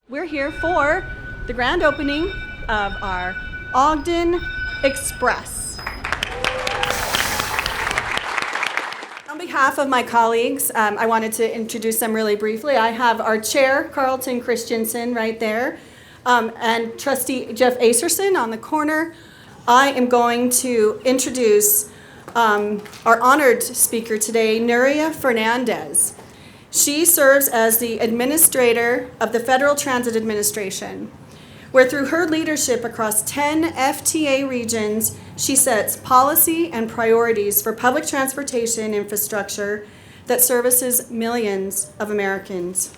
We're here for the grand opening of our Ogden Express. On behalf of my colleagues, I wanted to introduce them really briefly. I have our chair, Carlton Christensen, right there, and trustee Jeff Acerson on the corner. I am going to introduce our honored speaker today, Nuria Fernandez. She serves as the administrator of the Federal Transit Administration, where through her leadership across 10 FTA regions, she sets policy and priorities for public transportation infrastructure that services millions of Americans.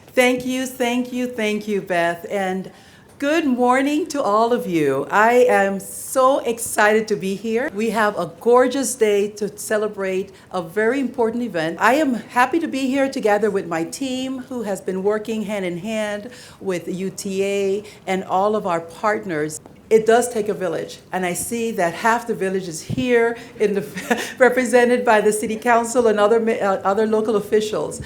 Thank you, Beth. And good morning to all of you. I am so excited to be here. We have a gorgeous day to celebrate a very important event. I am happy to be here together with my team who has been working hand in hand with UTA and all of our partners. It does take a village, and I see that half the village is here represented by the City Council and other local officials,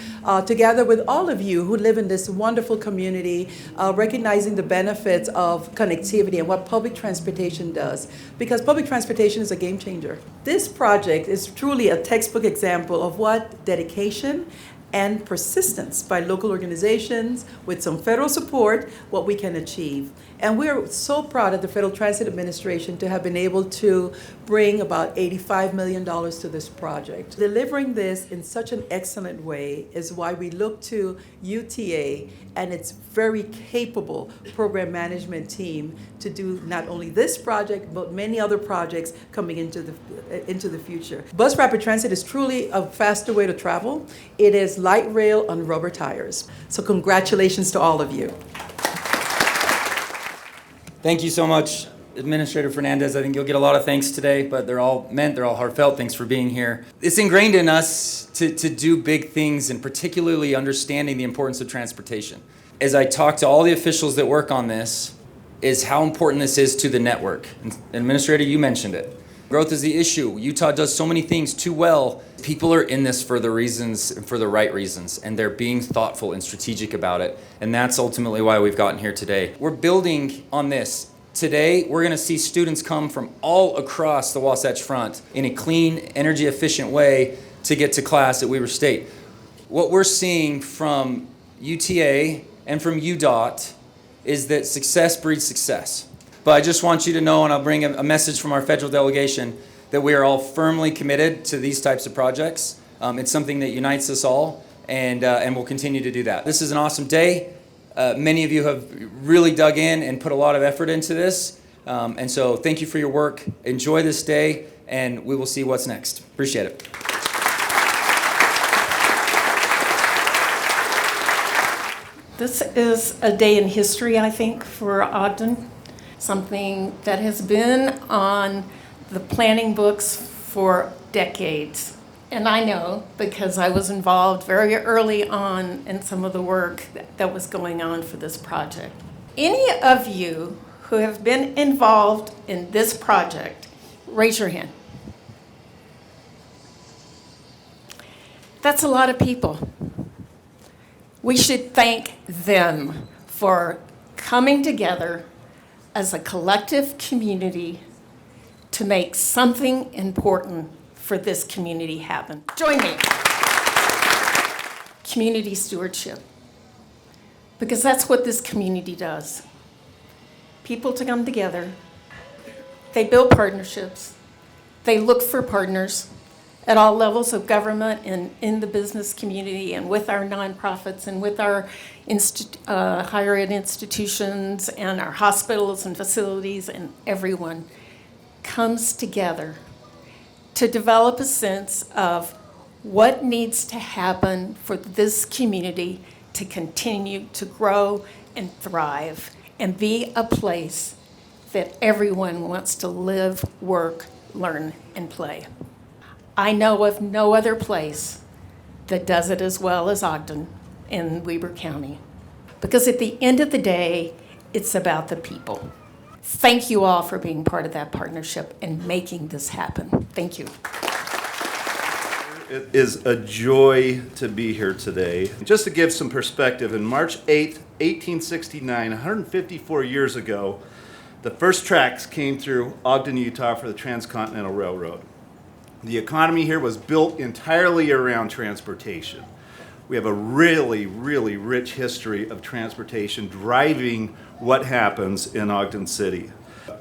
together with all of you who live in this wonderful community, recognizing the benefits of connectivity and what public transportation does, because public transportation is a game changer. This project is truly a textbook example of what dedication and persistence by local organizations with some federal support, what we can achieve. And we're so proud of the Federal Transit Administration to have been able to bring about $85 million to this project. Delivering this in such an excellent way is why we look to UTA and its very capable program management team to do not only this project, but many other projects coming into the future. Bus rapid transit is truly a faster way to travel. It is light rail on rubber tires. So congratulations to all of you. Thank you so much, Administrator Fernandez. I think you'll get a lot of thanks today, but they're all heartfelt. Thanks for being here. It's ingrained in us to do big things, and particularly understanding the importance of transportation. As I talk to all the officials that work on this, is how important this is to the network. And Administrator, you mentioned it. Growth is the issue. Utah does so many things too well. People are in this for the reasons, for the right reasons, and they're being thoughtful and strategic about it. And that's ultimately why we've gotten here today. We're building on this. Today, we're gonna see students come from all across the Wasatch Front in a clean, energy efficient way to get to class at Weber State. What we're seeing from UTA and from UDOT is that success breeds success. But I just want you to know, and I'll bring a message from our federal delegation, that we are all firmly committed to these types of projects. It's something that unites us all, and we'll continue to do that. This is an awesome day. Many of you have really dug in and put a lot of effort into this. And so thank you for your work. Enjoy this day, and we will see what's next. Appreciate it. This is a day in history, I think, for Ogden. Something that has been on the planning books for decades. And I know because I was involved very early on in some of the work that was going on for this project. Any of you who have been involved in this project, raise your hand. That's a lot of people. We should thank them for coming together as a collective community to make something important for this community happen. Join me. Community stewardship. Because that's what this community does. People to come together, they build partnerships, they look for partners at all levels of government and in the business community and with our nonprofits and with our higher ed institutions and our hospitals and facilities, and everyone comes together to develop a sense of what needs to happen for this community to continue to grow and thrive and be a place that everyone wants to live, work, learn, and play. I know of no other place that does it as well as Ogden in Weber County. Because at the end of the day, it's about the people. Thank you all for being part of that partnership and making this happen. Thank you. It is a joy to be here today. Just to give some perspective, in March 8th, 1869, 154 years ago, the first tracks came through Ogden, Utah for the Transcontinental Railroad. The economy here was built entirely around transportation. We have a really, really rich history of transportation driving what happens in Ogden City.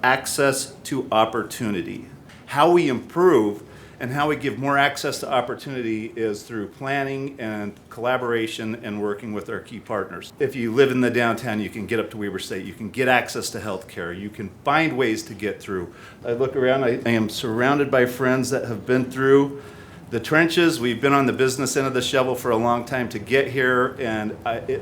Access to opportunity. How we improve and how we give more access to opportunity is through planning and collaboration and working with our key partners. If you live in the downtown, you can get up to Weber State. You can get access to health care. You can find ways to get through. I look around, I am surrounded by friends that have been through the trenches. We've been on the business end of the shovel for a long time to get here, and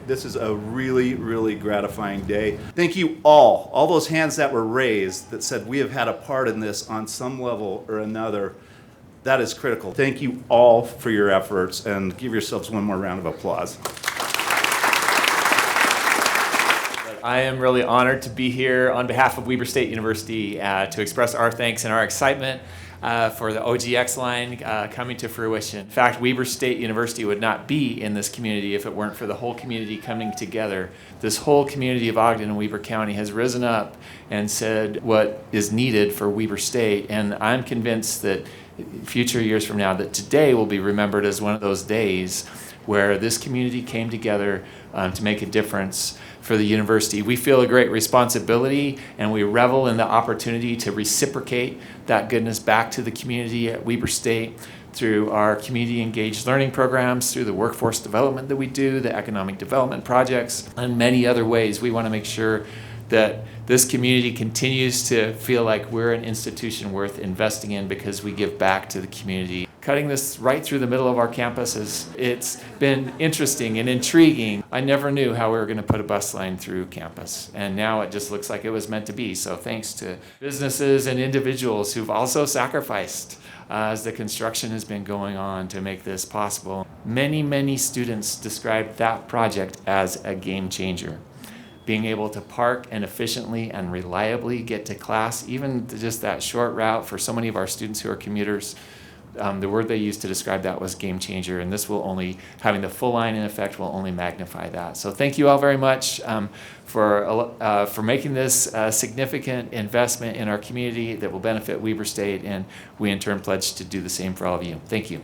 this is a really, really gratifying day. Thank you all those hands that were raised that said we have had a part in this on some level or another. That is critical. Thank you all for your efforts, and give yourselves one more round of applause. I am really honored to be here on behalf of Weber State University to express our thanks and our excitement for the OGX line coming to fruition. In fact, Weber State University would not be in this community if it weren't for the whole community coming together. This whole community of Ogden and Weber County has risen up and said what is needed for Weber State, and I'm convinced that future years from now, that today will be remembered as one of those days where this community came together to make a difference for the university. We feel a great responsibility, and we revel in the opportunity to reciprocate that goodness back to the community at Weber State through our community engaged learning programs, through the workforce development that we do, the economic development projects, and many other ways. We want to make sure that this community continues to feel like we're an institution worth investing in because we give back to the community. Cutting this right through the middle of our campus it's been interesting and intriguing. I never knew how we were going to put a bus line through campus, and now it just looks like it was meant to be. So thanks to businesses and individuals who've also sacrificed as the construction has been going on to make this possible. Many, many students described that project as a game changer. Being able to park and efficiently and reliably get to class, even just that short route for so many of our students who are commuters, the word they used to describe that was game changer, and this will only, having the full line in effect, will only magnify that. So thank you all very much for making this a significant investment in our community that will benefit Weber State, and we in turn pledge to do the same for all of you. Thank you.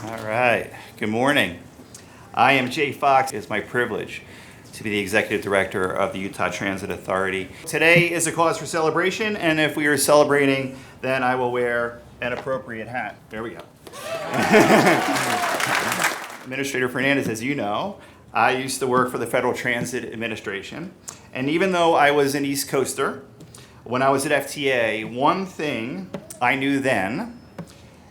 All right, good morning. I am Jay Fox. It's my privilege to be the Executive Director of the Utah Transit Authority. Today is a cause for celebration, and if we are celebrating, then I will wear an appropriate hat. There we go. Administrator Fernandez, as you know, I used to work for the Federal Transit Administration, and even though I was an East Coaster, when I was at FTA, one thing I knew then,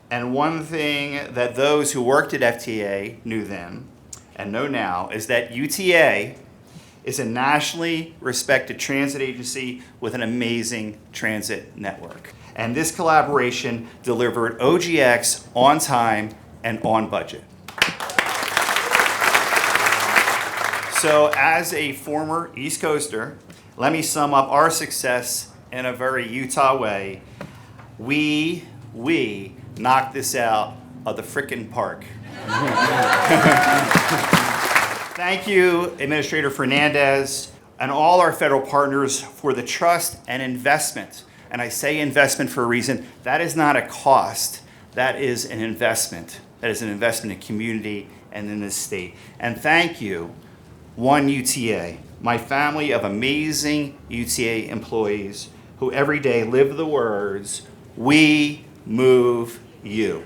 and one thing that those who worked at FTA knew then, and know now, is that UTA is a nationally respected transit agency with an amazing transit network. And this collaboration delivered OGX on time and on budget. So as a former East Coaster, let me sum up our success in a very Utah way. We knocked this out of the frickin' park. Thank you, Administrator Fernandez, and all our federal partners for the trust and investment. And I say investment for a reason. That is not a cost. That is an investment. That is an investment in community and in this state. And thank you, One UTA, my family of amazing UTA employees who every day live the words, "We move you."